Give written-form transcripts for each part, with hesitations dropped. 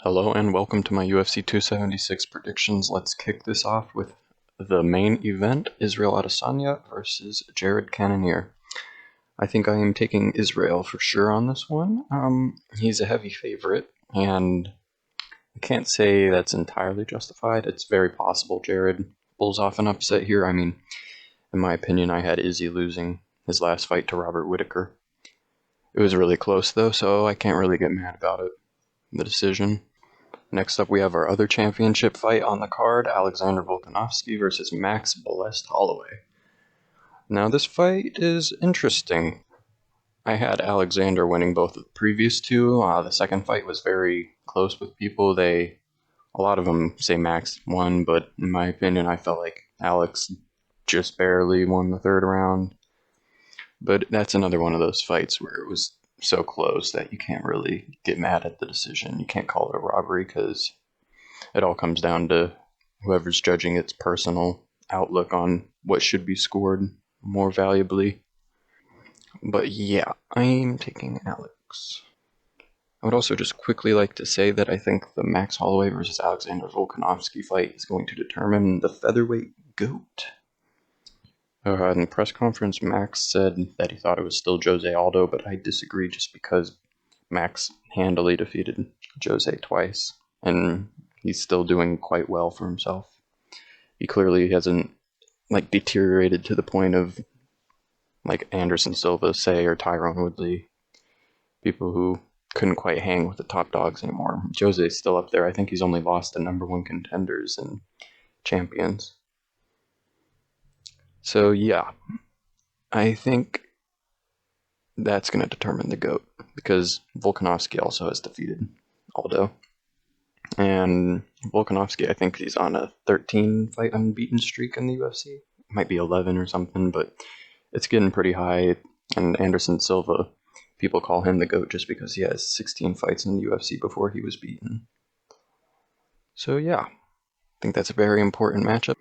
Hello and welcome to my UFC 276 predictions. Let's kick this off with the main event, Israel Adesanya versus Jared Cannonier. I think I am taking Israel for sure on this one. He's a heavy favorite, and I can't say that's entirely justified. It's very possible Jared pulls off an upset here. I mean, in my opinion, I had Izzy losing his last fight to Robert Whittaker. It was really close though, so I can't really get mad about it. The decision. Next up, we have our other championship fight on the card, Alexander Volkanovsky versus vsHolloway. Now, this fight is interesting. I had Alexander winning both of the previous two. The second fight was very close with people. A lot of them say Max won, but in my opinion, I felt like Alex just barely won the third round. But that's another one of those fights where it was so close that you can't really get mad at the decision. You can't call it a robbery because it all comes down to whoever's judging its personal outlook on what should be scored more valuably. But yeah, I'm taking Alex. I would also just quickly like to say that I think the Max Holloway versus Alexander Volkanovsky fight is going to determine the featherweight GOAT. In the press conference, Max said that he thought it was still Jose Aldo, but I disagree just because Max handily defeated Jose twice, and he's still doing quite well for himself. He clearly hasn't deteriorated to the point of like Anderson Silva, say, or Tyrone Woodley, people who couldn't quite hang with the top dogs anymore. Jose's still up there. I think he's only lost to number one contenders and champions. So yeah, I think that's going to determine the GOAT, because Volkanovsky also has defeated Aldo. And Volkanovsky, I think he's on a 13-fight unbeaten streak in the UFC. It might be 11 or something, but it's getting pretty high. And Anderson Silva, people call him the GOAT just because he has 16 fights in the UFC before he was beaten. So yeah, I think that's a very important matchup.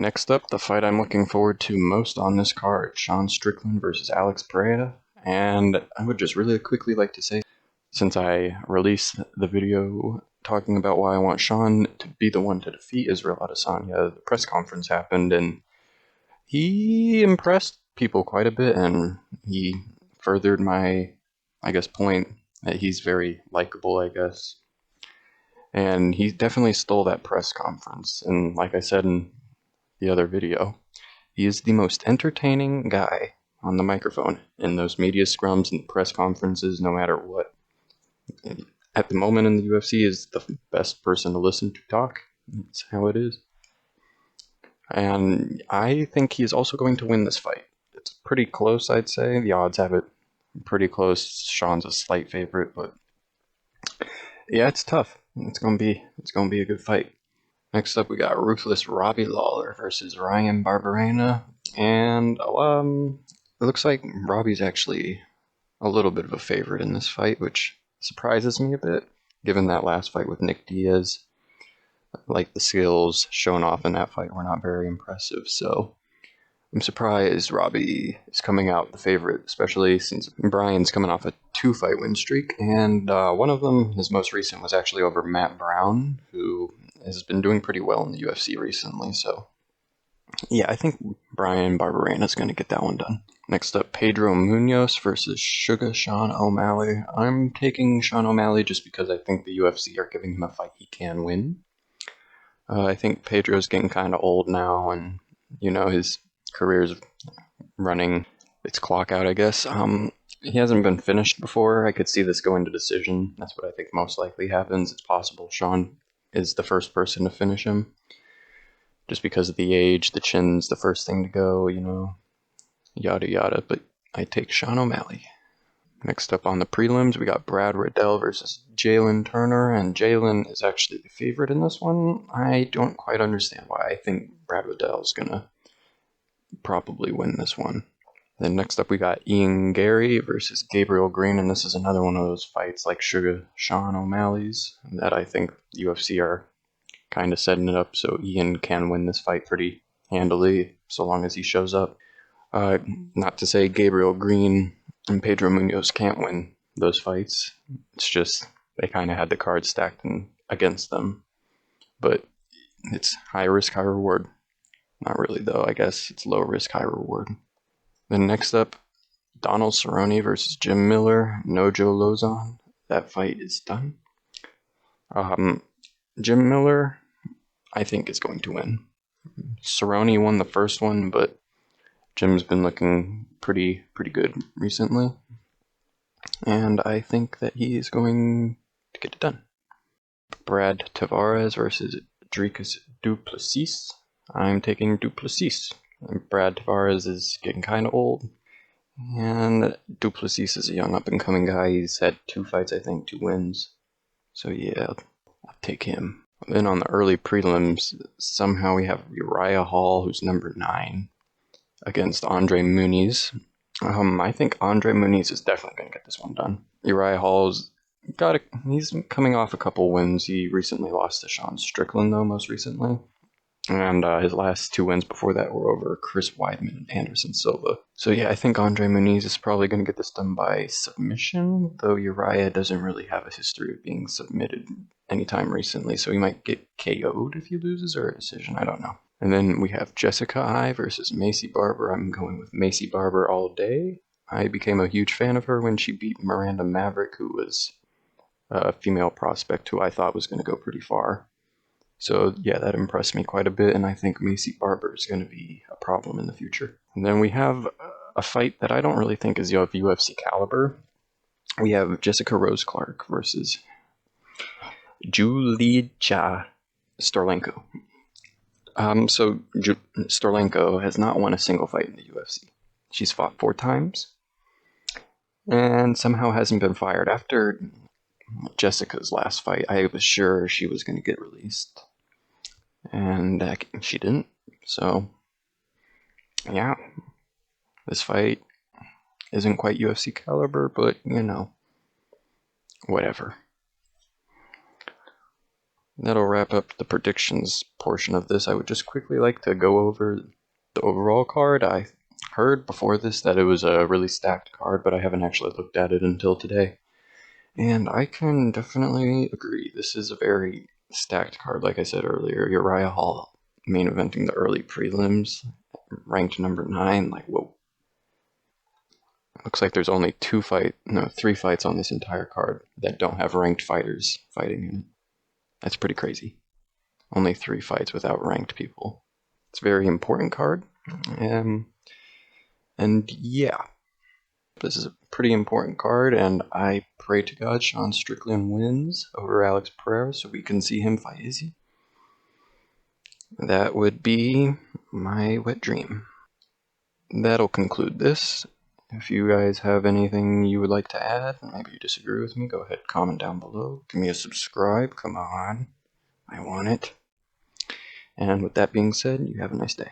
Next up, the fight I'm looking forward to most on this card, Sean Strickland versus Alex Pereira. And I would just really quickly like to say, since I released the video talking about why I want Sean to be the one to defeat Israel Adesanya, the press conference happened, and he impressed people quite a bit, and he furthered my, point that he's very likable, And he definitely stole that press conference, and like I said in the other video, he is the most entertaining guy on the microphone in those media scrums and press conferences, no matter what. At the moment in the UFC, is the best person to listen to talk. That's how it is. And I think he's also going to win this fight. It's pretty close, I'd say. The odds have it pretty close. Sean's a slight favorite, but yeah, it's tough. It's gonna be a good fight. Next up, we got Ruthless Robbie Lawler versus Ryan Barber, and it looks like Robbie's actually a little bit of a favorite in this fight, which surprises me a bit, given that last fight with Nick Diaz. Like, the skills shown off in that fight were not very impressive, so I'm surprised Robbie is coming out the favorite, especially since Brian's coming off a 2-fight win streak, and one of them, his most recent, was actually over Matt Brown, who has been doing pretty well in the UFC recently, so yeah, I think Brian Barberena is going to get that one done. Next up, Pedro Munhoz versus Sugar Sean O'Malley. I'm taking Sean O'Malley just because I think the UFC are giving him a fight he can win. I think Pedro's getting kind of old now, and his career's running its clock out, I guess. He hasn't been finished before. I could see this going to decision. That's what I think most likely happens. It's possible Sean is the first person to finish him, just because of the age. The chin's the first thing to go, yada yada, but I take Sean O'Malley. Next up on the prelims, we got Brad Riddell versus Jalen Turner, and Jalen is actually the favorite in this one. I don't quite understand why. I think Brad Riddell is going to probably win this one. Then next up, we got Ian Gary versus Gabriel Green, and this is another one of those fights like Sugar Sean O'Malley's that I think UFC are kind of setting it up so Ian can win this fight pretty handily so long as he shows up. Not to say Gabriel Green and Pedro Munhoz can't win those fights. It's just they kind of had the cards stacked against them. But it's high risk, high reward. Not really, though. I guess it's low risk, high reward. Then next up, Donald Cerrone versus Jim Miller. No Joe Lozon. That fight is done. Jim Miller, I think, is going to win. Cerrone won the first one, but Jim's been looking pretty good recently. And I think that he is going to get it done. Brad Tavares versus Dricus du Plessis. I'm taking du Plessis. Brad Tavares is getting kind of old. And du Plessis is a young up-and-coming guy. He's had 2 fights, I think, 2 wins. So yeah, I'll take him. Then on the early prelims, somehow we have Uriah Hall, who's number 9, against Andre Munhoz. I think Andre Munhoz is definitely going to get this one done. Uriah Hall's he's coming off a couple wins. He recently lost to Sean Strickland, though, most recently. And his last 2 wins before that were over Chris Weidman and Anderson Silva. So yeah, I think Andre Munhoz is probably going to get this done by submission, though Uriah doesn't really have a history of being submitted anytime recently, so he might get KO'd if he loses, or a decision, I don't know. And then we have Jessica I versus Maycee Barber. I'm going with Maycee Barber all day. I became a huge fan of her when she beat Miranda Maverick, who was a female prospect who I thought was going to go pretty far. So yeah, that impressed me quite a bit, and I think Maycee Barber is going to be a problem in the future. And then we have a fight that I don't really think is of UFC caliber. We have Jessica Rose Clark versus Julija Starlenko. So Starlenko has not won a single fight in the UFC. She's fought 4 times, and somehow hasn't been fired. After Jessica's last fight, I was sure she was going to get released, and she didn't. So yeah, this fight isn't quite UFC caliber, but you know, whatever. That'll wrap up the predictions portion of this. I would just quickly like to go over the overall card. I heard before this that it was a really stacked card, but I haven't actually looked at it until today. And I can definitely agree. This is a very stacked card, like I said earlier. Uriah Hall main eventing the early prelims, ranked number 9. Like, whoa. Looks like there's only 3 fights on this entire card that don't have ranked fighters fighting in it. That's pretty crazy. Only 3 fights without ranked people. It's a very important card. And yeah, this is a pretty important card, and I pray to God Sean Strickland wins over Alex Pereira so we can see him fight Izzy. That would be my wet dream. That'll conclude this. If you guys have anything you would like to add, maybe you disagree with me, go ahead, comment down below. Give me a subscribe, come on. I want it. And with that being said, you have a nice day.